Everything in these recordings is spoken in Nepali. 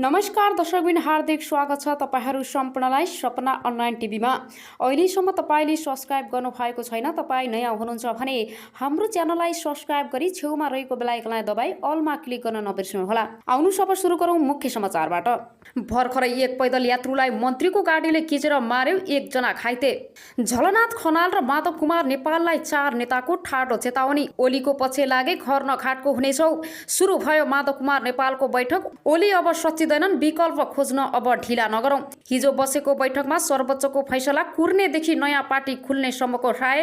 नमस्कार दर्शकबिन हार्दिक स्वागत छ तपाईहरू सम्पूर्णलाई सपना अनलाइन टिभीमा। अहिलेसम्म तपाईले सब्स्क्राइब गर्नुभएको छैन, तपाई नयाँ हुनुहुन्छ भने हाम्रो च्यानललाई सब्स्क्राइब गरी छेउमा रहेको बेल आइकनलाई दबाई अलमा क्लिक गर्न नबिर्सनुहोला। आउनुहोस् अब सुरु गरौँ मुख्य समाचारबाट। भर्खरै एक पैदल यात्रुलाई मन्त्रीको गाडीले किचेर मार्यो, एकजना घाइते। झलनाथ खनाल र माधव कुमार नेपाललाई 4 नेताको ठाडो चेतावनी। ओलीको पछि लागे घर नघाटको हुनेछौ। सुरु भयो माधव कुमार नेपालको बैठक। ओली अब सच्चिदैनन्, विकल्प खोज्न अब ढिला नगरौं। हिजो बसेको बैठकमा सर्वोच्चको फैसला, कुर्नेदेखि नयाँ पार्टी खुल्नेसम्मको राय।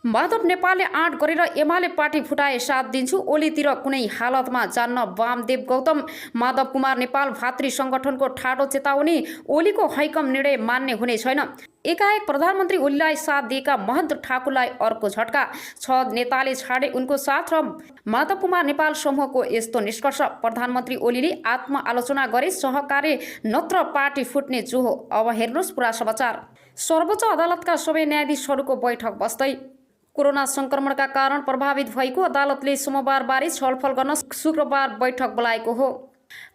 माधव नेपालले आँट गरेर एमाले पार्टी फुटाए, साथ दिन्छु, ओलीतिर कुनै हालतमा जान्न वामदेव गौतम। माधव कुमार नेपाल भातृ संगठनको ठाडो चेतावनी। ओलीको हैकम निर्णय मान्ने हुने छैन। एकाएक प्रधानमन्त्री ओलीलाई साथ दिएका महन्त ठाकुरलाई अर्को झट्का। 6 नेताले छाडे उनको साथ र माधव कुमार नेपाल समूहको यस्तो निष्कर्ष। प्रधानमन्त्री ओलीले आत्मआलोचना गरे, सहकार्य नत्र पार्टी फुट्ने जुहो। अब हेर्नुहोस् पुरा समाचार। सर्वोच्च अदालतका सबै न्यायाधीशहरूको बैठक बस्दै। कोरोना संक्रमणका कारण प्रभावित भएको अदालतले सोमबारबारे छलफल गर्न शुक्रबार बैठक बोलाएको हो।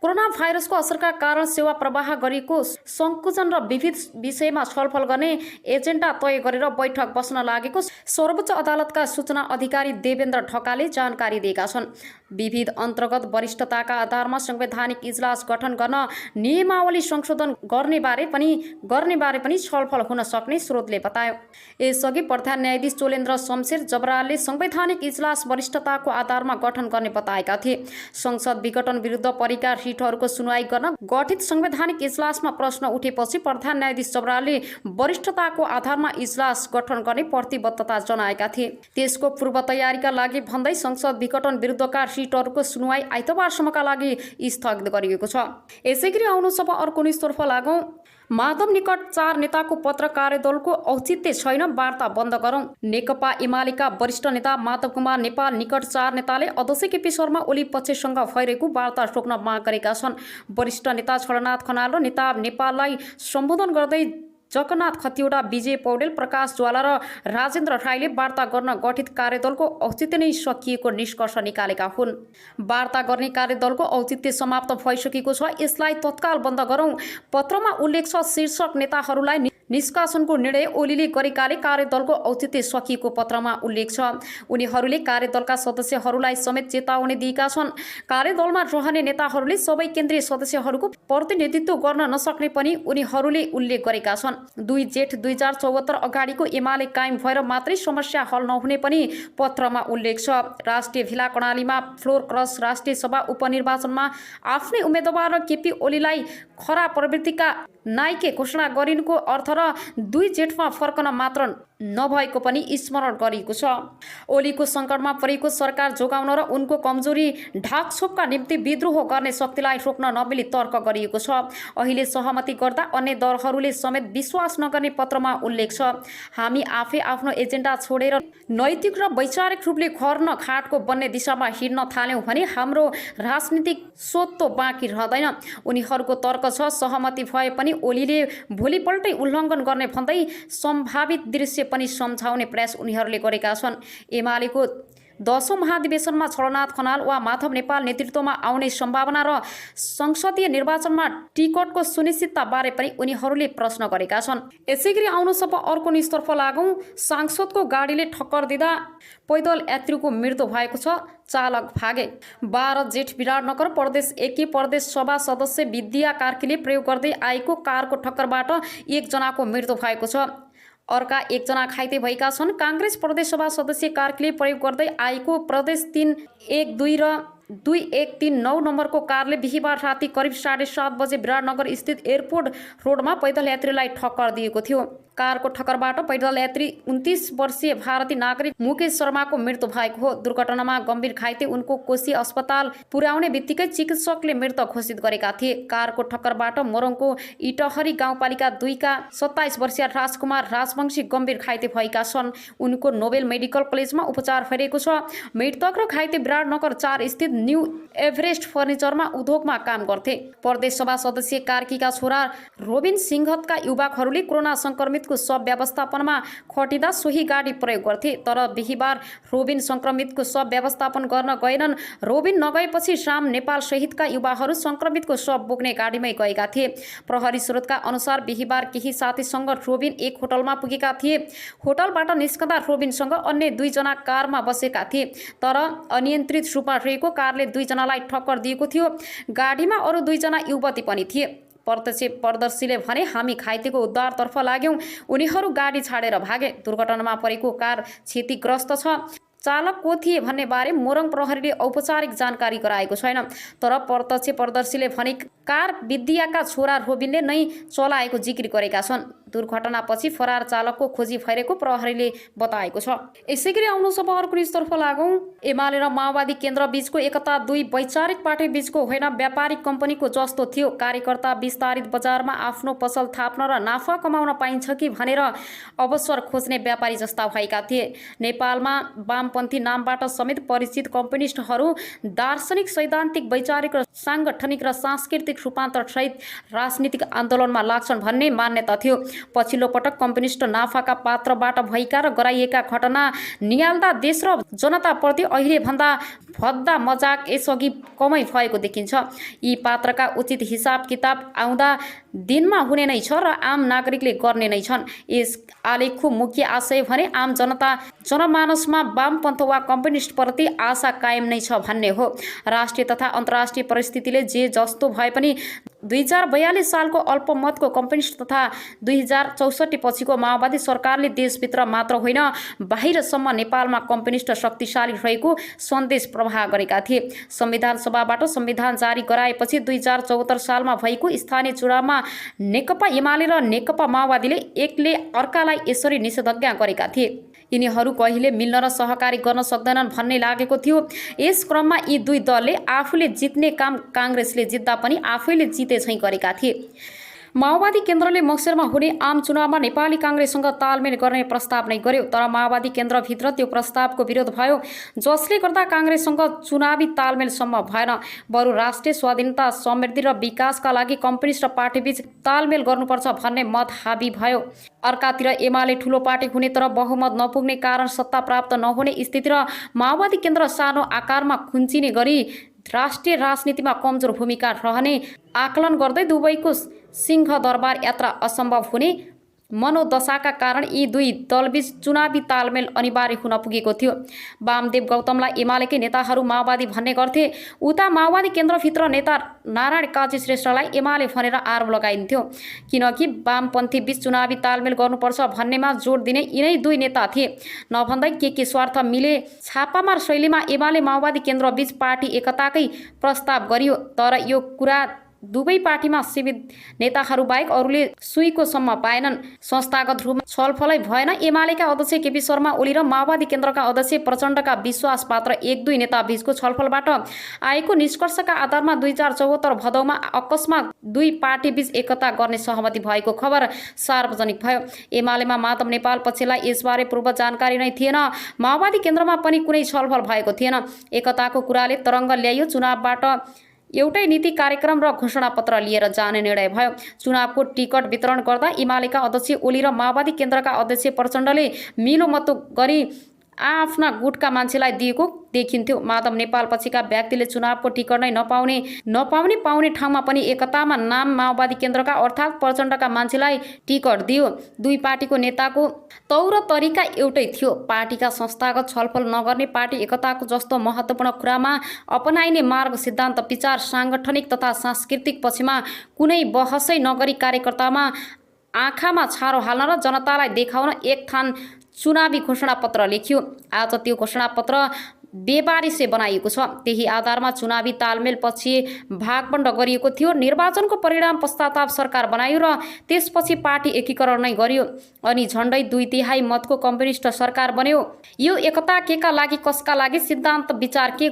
कोरोना भाइरसको असरका कारण सेवा प्रवाह गरिएको संकुचन र विविध विषयमा छलफल गर्ने एजेन्डा तय गरेर बैठक बस्न लागेको सर्वोच्च अदालतका सूचना अधिकारी देवेन्द्र ढकालले जानकारी दिएका छन्। विविध अन्तर्गत वरिष्ठताका आधारमा संवैधानिक इजलास गठन गर्न नियमावली संशोधन गर्ने बारे पनि छलफल हुन सक्ने स्रोतले बतायो। यसअघि प्रधान न्यायाधीश चोलेन्द्र शमशेर जबरालले संवैधानिक इजलास वरिष्ठताको आधारमा गठन गर्ने बताएका थिए। संसद विघटन विरुद्ध परेका रिटहरूको सुनवाई गर्न गठित संवैधानिक इजलासमा प्रश्न उठेपछि प्रधान न्यायाधीश जबरालले वरिष्ठताको आधारमा इजलास गठन गर्ने प्रतिबद्धता जनाएका थिए। त्यसको पूर्व तयारीका लागि भन्दै संसद विघटन विरुद्धका रिटहरूको सुनवाई आइतबारसम्मका लागि स्थगित गरिएको छ। यसैगरी आउनुहोस् अब अर्को न्युजतर्फ लागौं। माधव निकट 4 नेताको पत्र कार्यदलको औचित्य छैन, वार्ता बन्द गरौं। नेकपा एमालेका वरिष्ठ नेता माधव कुमार नेपाल निकट 4 नेताले अध्यक्ष केपी शर्मा ओली पक्षसँग भइरहेको वार्ता रोक्न माग गरेका छन्। वरिष्ठ नेता झलनाथ खनाल र नेता नेपाललाई सम्बोधन गर्दै जगन्नाथ खतिवडा, विजय पौडेल, प्रकाश ज्वाला र राजेन्द्र राईले वार्ता गर्न गठित कार्यदलको औचित्य नै सकिएको निष्कर्ष निकालेका हुन्। वार्ता गर्ने कार्यदलको औचित्य समाप्त भइसकेको छ, यसलाई तत्काल बन्द गरौं। पत्रमा उल्लेख छ, शीर्षक नेताहरूलाई निष्कासनको निर्णय ओलीले गरेकाले कार्यदलको औचित्य सकिएको पत्रमा उल्लेख छ। उनीहरूले कार्यदलका सदस्यहरूलाई समेत चेतावनी दिएका छन्। कार्यदलमा रहने नेताहरूले सबै केन्द्रीय सदस्यहरूको प्रतिनिधित्व गर्न नसक्ने पनि उनीहरूले उल्लेख गरेका छन्। 2 जेठ 2074 अगाडिको एमाले कायम भएर मात्रै समस्या हल नहुने पनि पत्रमा उल्लेख छ। राष्ट्रिय भिला कर्णालीमा फ्लोर क्रस राष्ट्रिय सभा उपनिर्वाचनमा आफ्नै उम्मेदवार र केपी ओलीलाई खरा प्रवृत्तिका नायके घोषणा गरिनुको अर्थ र 2 जेठमा फर्कन मात्र नभएको पनि स्मरण गरिएको छ। ओलीको सङ्कटमा परेको सरकार जोगाउन र उनको कमजोरी ढाकछोपका निम्ति विद्रोह गर्ने शक्तिलाई रोक्न नमिली तर्क गरिएको छ। अहिले सहमति गर्दा अन्य दलहरूले समेत विश्वास नगर्ने पत्रमा उल्लेख छ। हामी आफै आफ्नो एजेन्डा छोडेर नैतिक र वैचारिक रूपले घर न घाटको बन्ने दिशामा हिँड्न थाल्यौँ भने हाम्रो राजनीतिक सोत्तो बाँकी रहँदैन। उनीहरूको तर्क छ, सहमति भए पनि ओलीले भोलिपल्टै उल्लङ्घन गर्ने भन्दै सम्भावित दृश्य पनि सम्झाउने प्रयास उनीहरूले गरेका छन्। एमालेको 10औं महाधिवेशनमा झलनाथ खनाल वा माधव नेपाल नेतृत्वमा आउने सम्भावना र संसदीय निर्वाचनमा टिकटको सुनिश्चितता बारे पनि उनीहरूले प्रश्न गरेका छन्। यसैगरी आउनुहोस् अब अर्को न्युजतर्फ लागौं। सांसदको गाडीले ठक्कर दिँदा पैदल यात्रीको मृत्यु भएको छ, चालक भागे। 12 जेठ विराटनगर प्रदेश एकी प्रदेश सभा सदस्य विद्या कार्कीले प्रयोग गर्दै आएको कारको ठक्करबाट 1 जनाको मृत्यु भएको छ। अर्का 1 जना घाइते भएका छन्। काङ्ग्रेस प्रदेश सभा सदस्य कार्कीले प्रयोग गर्दै आएको प्रदेश 312 र 2139 नम्बरको कारले बिहीबार राति करिब 7:30 बजे विराटनगर स्थित एयरपोर्ट रोडमा पैदल यात्रीलाई ठक्कर दिएको थियो। कारको ठक्करबाट पैदल यात्री 29 वर्षीय भारतीय नागरिक मुकेश शर्माको मृत्यु भएको हो। दुर्घटनामा गम्भीर घाइते उनको कोशी अस्पताल पुर्याउने बित्तिकै चिकित्सकले मृत घोषित गरेका थिए। कारको ठक्करबाट मोरङको इटहरी गाउँपालिका 2 का 27 वर्षीय राजकुमार राजवंशी गम्भीर घाइते भएका छन्। उनको नोबेल मेडिकल कलेजमा उपचार भइरहेको छ। मृतक र घाइते विराटनगर 4 स्थित न्यू एभरेस्ट फर्निचरमा उद्योगमा काम गर्थे। प्रदेश सभा सदस्य कार्कीका छोरा रोबिन सिंघतका युवकहरूले कोरोना संक्रमित सङ्क्रमितको शव व्यवस्थापनमा खटिँदा सोही गाडी प्रयोग गर्थे। तर बिहिबार रोबिन सङ्क्रमितको शव व्यवस्थापन गर्न गएनन्। रोबिन नगएपछि श्याम नेपाल सहितका युवाहरू सङ्क्रमितको शव बोक्ने गाडीमै गएका थिए। प्रहरी स्रोतका अनुसार बिहिबार केही साथीसँग रोबिन एक होटलमा पुगेका थिए। होटलबाट निस्कँदा रोबिनसँग अन्य 2 जना कारमा बसेका थिए। तर अनियन्त्रित रूपमा रहेको कारले 2 जनालाई ठक्कर दिएको थियो। गाडीमा अरू 2 जना युवती पनि थिए। प्रत्यक्षदर्शीले भने हामी घाइतेको उद्धारतर्फ लाग्यौं। उनीहरू गाडी छाडेर भागे। दुर्घटनामा परेको कार क्षतिग्रस्त छ। चालक को थिए भन्ने बारे मोरङ प्रहरीले औपचारिक जानकारी गराएको छैन। तर प्रत्यक्षदर्शीले भने कार विद्याका छोरा रोबिनले नै चलाएको जिकिर गरेका छन्। दुर्घटनापछि फरार चालकको खोजी भइरहेको प्रहरीले बताएको छ। यसैगरी आउनु अब अर्को न्युजतर्फ लागौं। एमाले र माओवादी केन्द्र बीचको एकता दुई वैचारिक पार्टी बीचको होइन, व्यापारिक कम्पनीको जस्तो थियो। कार्यकर्ता विस्तारित बजारमा आफ्नो पसल थाप्न र नाफा कमाउन पाइन्छ कि भनेर अवसर खोज्ने व्यापारी जस्ता भएका थिए। नेपालमा वामपन्थी नामबाट समेत परिचित कम्युनिस्टहरू दार्शनिक, सैद्धान्तिक, वैचारिक र साङ्गठनिक र सांस्कृतिक रूपान्तरण सहित राजनीतिक आन्दोलनमा लाग्छन् भन्ने मान्यता थियो। पछिल्लो पटक कम्युनिस्ट नाफाका पात्रबाट भएका र गराइएका घटना निहाल्दा देश र जनताप्रति अहिले भन्दा भद्दा मजाक यसअघि कमै भएको देखिन्छ। यी पात्रका उचित हिसाब किताब आउँदा दिनमा हुने नै छ र आम नागरिकले गर्ने नै छन्। यस आलेखको मुख्य आशय भने आम जनमानसमा वामपन्थ वा कम्युनिस्टप्रति आशा कायम नै छ भन्ने हो। राष्ट्रिय तथा अन्तर्राष्ट्रिय परिस्थितिले जे जस्तो भए पनि 2042 सालको अल्पमतको कम्युनिस्ट तथा 2064 पछिको माओवादी सरकारले देशभित्र मात्र होइन बाहिरसम्म नेपालमा कम्युनिस्ट शक्तिशाली रहेको सन्देश प्रवाह गरेका थिए। संविधान सभाबाट संविधान जारी गराएपछि 2074 सालमा भएको स्थानीय चुनावमा नेकपा एमाले र नेकपा माओवादीले एकले अर्कालाई यसरी निषेधाज्ञा गरेका थिए। यिनीहरू कहिले मिल्न र सहकारी गर्न सक्दैनन् भन्ने लागेको थियो। यस क्रममा यी 2 दलले आफूले जित्ने काम काङ्ग्रेसले जित्दा पनि आफैले जिते झैँ गरेका थिए। माओवादी केन्द्रले मक्सिरमा हुने आम चुनावमा नेपाली काङ्ग्रेससँग तालमेल गर्ने प्रस्ताव नै गर्यो। तर माओवादी केन्द्रभित्र त्यो प्रस्तावको विरोध भयो, जसले गर्दा काङ्ग्रेससँग चुनावी तालमेल सम्भव भएन। बरु राष्ट्रिय स्वाधीनता, समृद्धि र विकासका लागि कम्युनिस्ट पार्टीबीच तालमेल गर्नुपर्छ भन्ने मत हाबी भयो। अर्कातिर एमाले ठुलो पार्टी हुने तर बहुमत नपुग्ने कारण सत्ता प्राप्त नहुने स्थिति र माओवादी केन्द्र सानो आकारमा खुन्चिने गरी राष्ट्रिय राजनीतिमा कमजोर भूमिका रहने आकलन गर्दै दुवैको सिंह दरबार यात्रा असम्भव हुने मनोदशाका कारण यी 2 दलबीच चुनावी तालमेल अनिवार्य हुन पुगेको थियो। वामदेव गौतमलाई एमालेकै नेताहरू माओवादी भन्ने गर्थे। उता माओवादी केन्द्रभित्र नेता नारायण काजी श्रेष्ठलाई एमाले भनेर आरोप लगाइन्थ्यो, किनकि वामपन्थी बीच चुनावी तालमेल गर्नुपर्छ भन्नेमा जोड दिने यिनै 2 नेता थिए। नभन्दै के स्वार्थ मिले छापामार शैलीमा एमाले माओवादी केन्द्रबीच पार्टी एकताकै प्रस्ताव गरियो। तर यो कुरा दुवै पार्टीमा सीमित नेताहरू बाहेक अरूले सुईको सम्म पाएनन्। संस्थागत रूपमा छलफलै भएन। एमालेका अध्यक्ष केपी शर्मा ओली र माओवादी केन्द्रका अध्यक्ष प्रचण्डका विश्वास पात्र 1-2 नेता बीचको छलफलबाट आएको निष्कर्षका आधारमा 2074 भदौमा अकस्मात 2 पार्टीबीच एकता गर्ने सहमति भएको खबर सार्वजनिक भयो। एमालेमा माधव नेपाल पक्षलाई यसबारे पूर्व जानकारी नै थिएन। माओवादी केन्द्रमा पनि कुनै छलफल भएको थिएन। एकताको कुराले तरङ्ग ल्यायो। चुनावबाट एउटै नीति, कार्यक्रम र घोषणापत्र लिएर जाने निर्णय भयो। चुनावको टिकट वितरण गर्दा एमालेका अध्यक्ष ओली र माओवादी केन्द्रका अध्यक्ष प्रचण्डले मिलोमतो गरी आफ्ना गुटका मान्छेलाई दिएको देखिन्थ्यो। माधव नेपाल पछिका व्यक्तिले चुनावको टिकट नै पाउने ठाउँमा पनि एकतामा नाम माओवादी केन्द्रका अर्थात् प्रचण्डका मान्छेलाई टिकट दियो। 2 पार्टीको नेताको तौर तरिका एउटै थियो। पार्टीका संस्थागत छलफल नगर्ने, पार्टी एकताको जस्तो महत्त्वपूर्ण कुरामा अपनाइने मार्ग, सिद्धान्त, विचार, साङ्गठनिक तथा सांस्कृतिक पक्षमा कुनै बहसै नगरी कार्यकर्तामा आँखामा छारो हाल्न र जनतालाई देखाउन एक थान चुनावी घोषणापत्र लेखियो। आज त्यो घोषणापत्र बेबारिसे बनाइएको छ। त्यही आधारमा चुनावी तालमेल पछि भागबण्ड गरिएको थियो। निर्वाचनको परिणाम पश्चाताप सरकार बनायो र त्यसपछि पार्टी एकीकरण नै गरियो अनि झण्डै 2/3 मतको कम्युनिस्ट सरकार बन्यो। यो एकता केका लागि, कसका लागि, सिद्धान्त, विचार के,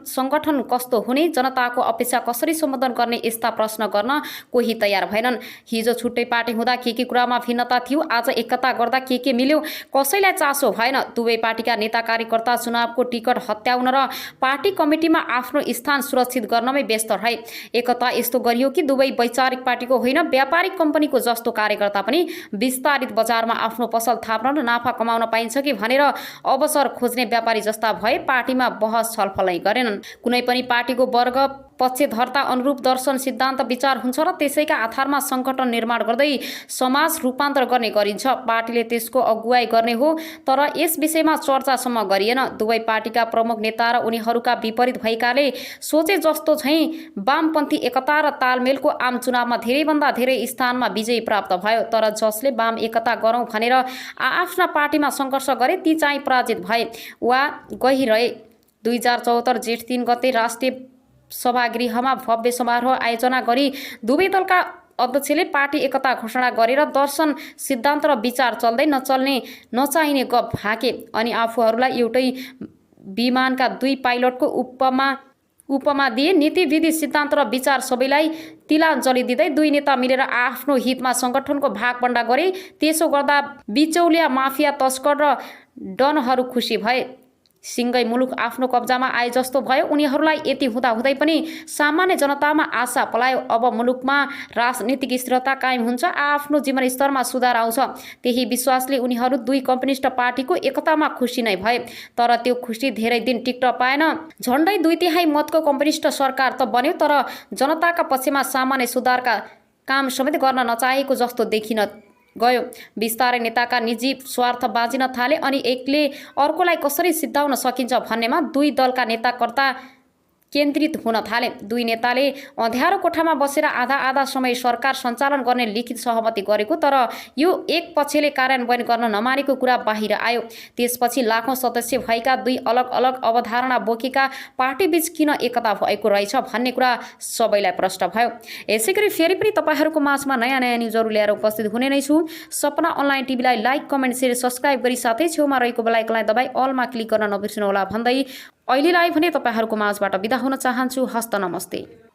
सङ्गठन कस्तो हुने, जनताको अपेक्षा कसरी सम्बोधन गर्ने, यस्ता प्रश्न गर्न कोही तयार भएनन्। हिजो छुट्टै पार्टी हुँदा के कुरामा भिन्नता थियो, आज एकता गर्दा के मिल्यो, कसैलाई चासो भएन। दुवै पार्टीका नेता कार्यकर्ता चुनावको टिकट हत्याउन र पार्टी कमिटीमा आफ्नो स्थान सुरक्षित गर्नमै व्यस्त रहे। एकता यस्तो गरियो कि दुवै वैचारिक पार्टीको होइन व्यापारिक कम्पनीको जस्तो कार्यकर्ता पनि विस्तारित बजारमा आफ्नो पसल थाप्न र नाफा कमाउन पाइन्छ कि भनेर अवसर खोज्ने व्यापारी जस्ता भए पार्टीमा बहस छलफल नै गरेनन्। कुनै पनि पार्टीको वर्ग पक्षधर्ता अनुरूप दर्शन सिद्धान्त विचार हुन्छ र त्यसैका आधारमा सङ्गठन निर्माण गर्दै समाज रूपान्तर गर्ने गरिन्छ। पार्टीले त्यसको अगुवाई गर्ने हो, तर यस विषयमा चर्चासम्म गरिएन। दुवै पार्टीका प्रमुख नेता र उनीहरूका विपरीत भएकाले सोचे जस्तो झैँ वामपन्थी एकता र तालमेलको आम चुनावमा धेरैभन्दा धेरै स्थानमा विजयी प्राप्त भयो। तर जसले वाम एकता गरौँ भनेर आफ्ना पार्टीमा सङ्घर्ष गरे ती चाहिँ पराजित भए वा गइरहे। 2074 जेठ 3 गते राष्ट्रिय सभागृहमा भव्य समारोह आयोजना गरी दुवै दलका अध्यक्षले पार्टी एकता घोषणा गरेर दर्शन सिद्धान्त र विचार चल्दै नचाहिने गफ हाँके अनि आफूहरूलाई एउटै विमानका दुई पाइलटको उपमा दिए। नीति विधि सिद्धान्त र विचार सबैलाई तिलाञ्जली दिँदै दुई नेता मिलेर आफ्नो हितमा सङ्गठनको भागबण्डा गरे। त्यसो गर्दा बिचौलिया माफिया तस्कर र डनहरू खुसी भए। सिङ्गै मुलुक आफ्नो कब्जामा आए जस्तो भयो। उनीहरूलाई यति हुँदाहुँदै पनि सामान्य जनतामा आशा पलायो। अब मुलुकमा राजनीतिक स्थिरता कायम हुन्छ, आफ्नो जीवनस्तरमा सुधार आउँछ। त्यही विश्वासले उनीहरू दुई कम्युनिस्ट पार्टीको एकतामा खुसी नै भए। तर त्यो खुसी धेरै दिन टिक्न पाएन। झन्डै 2/3 मतको कम्युनिस्ट सरकार त बन्यो, तर जनताका पक्षमा सामान्य सुधारका काम समेत गर्न नचाहेको जस्तो देखिन गयो। बिस्तारै नेताका निजी स्वार्थ बाँचिन थाले अनि एकले अर्कोलाई कसरी सिद्धाउन सकिन्छ भन्नेमा दुई दलका नेताकर्ता केन्द्रित हुन थाले। दुई नेताले अँध्यारो कोठामा बसेर आधा समय सरकार सञ्चालन गर्ने लिखित सहमति गरेको, तर यो एक पक्षले कार्यान्वयन गर्न नमानेको कुरा बाहिर आयो। त्यसपछि लाखौं सदस्य भएका दुई अलग अलग अवधारणा बोकेका पार्टीबीच किन एकता भएको रहेछ भन्ने कुरा सबैलाई प्रश्न भयो। यसैगरी फेरि पनि तपाईँहरूको माझमा नयाँ न्युजहरू ल्याएर उपस्थित हुने नै छु। सपना अनलाइन टिभीलाई लाइक, कमेन्ट, शेयर, सब्सक्राइब गरी साथै छेउमा रहेको बेल आइकनलाई दबाई अलमा क्लिक गर्न नबिर्सनुहोला भन्दै अहिलेलाई भने तपाईँहरूको माझबाट बिदा हुन चाहन्छु। हस्त नमस्ते।